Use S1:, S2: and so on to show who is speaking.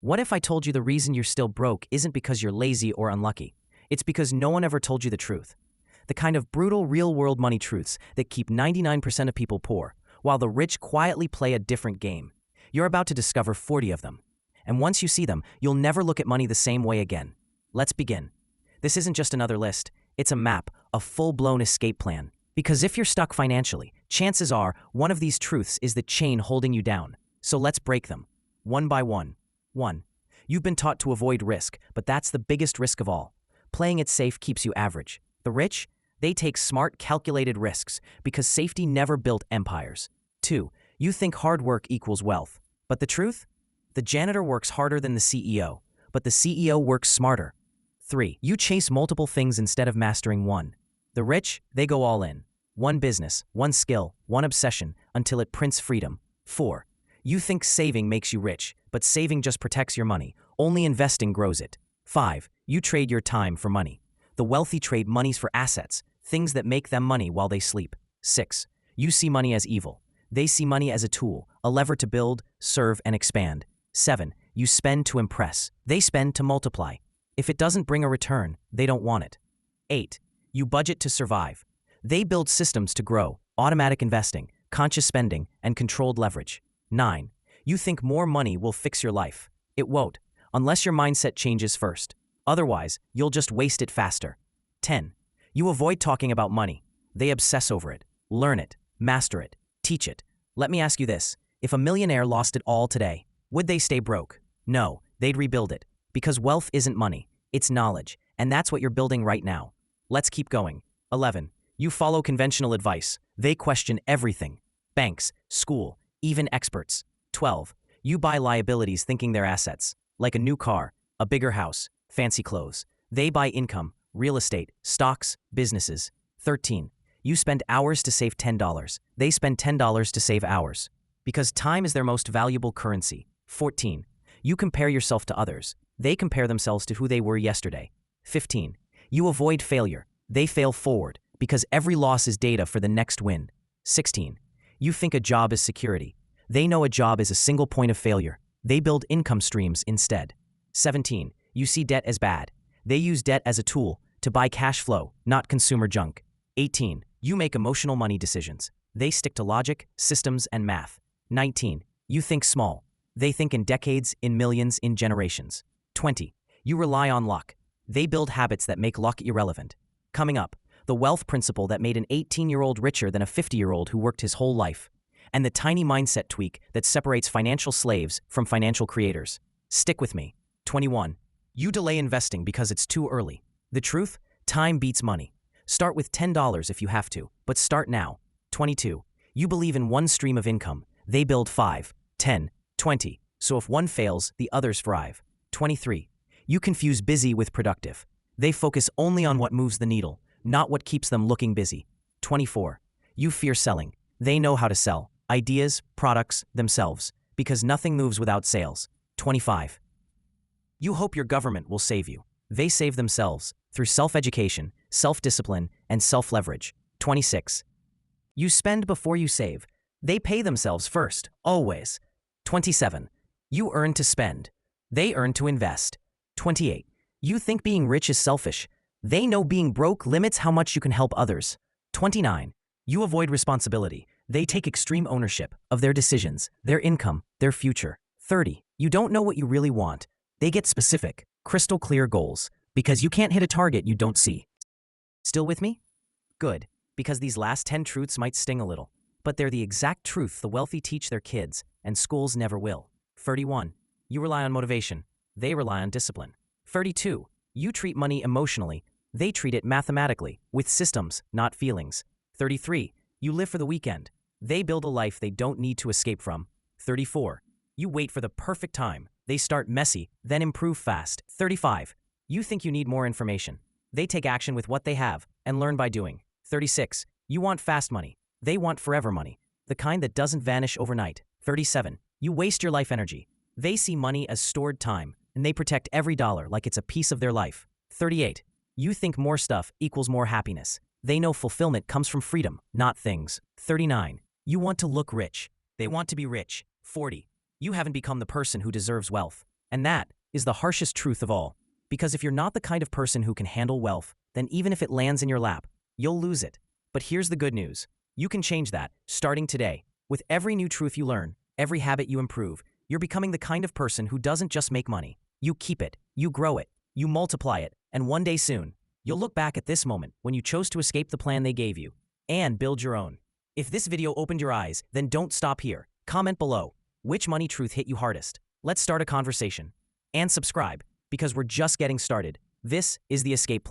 S1: What if I told you the reason you're still broke isn't because you're lazy or unlucky? It's because no one ever told you the truth. The kind of brutal real-world money truths that keep 99% of people poor, while the rich quietly play a different game. You're about to discover 40 of them. And once you see them, you'll never look at money the same way again. Let's begin. This isn't just another list. It's a map, a full-blown escape plan. Because if you're stuck financially, chances are one of these truths is the chain holding you down. So let's break them, one by one. 1. You've been taught to avoid risk, but that's the biggest risk of all. Playing it safe keeps you average. The rich? They take smart, calculated risks because safety never built empires. 2. You think hard work equals wealth. But the truth? The janitor works harder than the CEO, but the CEO works smarter. 3. You chase multiple things instead of mastering one. The rich? They go all in. One business, one skill, one obsession, until it prints freedom. 4. You think saving makes you rich, but saving just protects your money. Only investing grows it. 5. You trade your time for money. The wealthy trade monies for assets, things that make them money while they sleep. 6. You see money as evil. They see money as a tool, a lever to build, serve, and expand. 7. You spend to impress. They spend to multiply. If it doesn't bring a return, they don't want it. 8. You budget to survive. They build systems to grow, automatic investing, conscious spending, and controlled leverage. 9. You think more money will fix your life. It won't, unless your mindset changes first. Otherwise, you'll just waste it faster. 10. You avoid talking about money. They obsess over it. Learn it, master it, teach it. Let me ask you this. If a millionaire lost it all today, would they stay broke? No, they'd rebuild it. Because wealth isn't money, it's knowledge, and that's what you're building right now. Let's keep going. 11. You follow conventional advice. They question everything. Banks, school, even experts. 12. You buy liabilities thinking they're assets, like a new car, a bigger house, fancy clothes. They buy income, real estate, stocks, businesses. 13. You spend hours to save $10. They spend $10 to save hours. Because time is their most valuable currency. 14. You compare yourself to others. They compare themselves to who they were yesterday. 15. You avoid failure. They fail forward, because every loss is data for the next win. 16. You think a job is security. They know a job is a single point of failure. They build income streams instead. 17. You see debt as bad. They use debt as a tool to buy cash flow, not consumer junk. 18. You make emotional money decisions. They stick to logic, systems, and math. 19. You think small. They think in decades, in millions, in generations. 20. You rely on luck. They build habits that make luck irrelevant. Coming up, the wealth principle that made an 18-year-old richer than a 50-year-old who worked his whole life. And the tiny mindset tweak that separates financial slaves from financial creators. Stick with me. 21. You delay investing because it's too early. The truth? Time beats money. Start with $10 if you have to, but start now. 22. You believe in one stream of income. They build 5, 10, 20. So if one fails, the others thrive. 23. You confuse busy with productive. They focus only on what moves the needle, not what keeps them looking busy. 24. You fear selling. They know how to sell. Ideas, products, themselves. Because nothing moves without sales. 25. You hope your government will save you. They save themselves through self-education, self-discipline, and self-leverage. 26. You spend before you save. They pay themselves first, always. 27. You earn to spend. They earn to invest. 28. You think being rich is selfish. They know being broke limits how much you can help others. 29. You avoid responsibility. They take extreme ownership of their decisions, their income, their future. 30. You don't know what you really want. They get specific, crystal clear goals, because you can't hit a target you don't see. Still with me? Good, because these last 10 truths might sting a little, but they're the exact truth the wealthy teach their kids, and schools never will. 31. You rely on motivation. They rely on discipline. 32. You treat money emotionally. They treat it mathematically, with systems, not feelings. 33. You live for the weekend. They build a life they don't need to escape from. 34. You wait for the perfect time. They start messy, then improve fast. 35. You think you need more information. They take action with what they have and learn by doing. 36. You want fast money. They want forever money, the kind that doesn't vanish overnight. 37. You waste your life energy. They see money as stored time, and they protect every dollar like it's a piece of their life. 38. You think more stuff equals more happiness. They know fulfillment comes from freedom, not things. 39. You want to look rich. They want to be rich. 40. You haven't become the person who deserves wealth. And that is the harshest truth of all. Because if you're not the kind of person who can handle wealth, then even if it lands in your lap, you'll lose it. But here's the good news. You can change that, starting today. With every new truth you learn, every habit you improve, you're becoming the kind of person who doesn't just make money. You keep it, you grow it, you multiply it, and one day soon, you'll look back at this moment when you chose to escape the plan they gave you and build your own. If this video opened your eyes, then don't stop here. Comment below, which money truth hit you hardest? Let's start a conversation. And subscribe, because we're just getting started. This is the escape plan.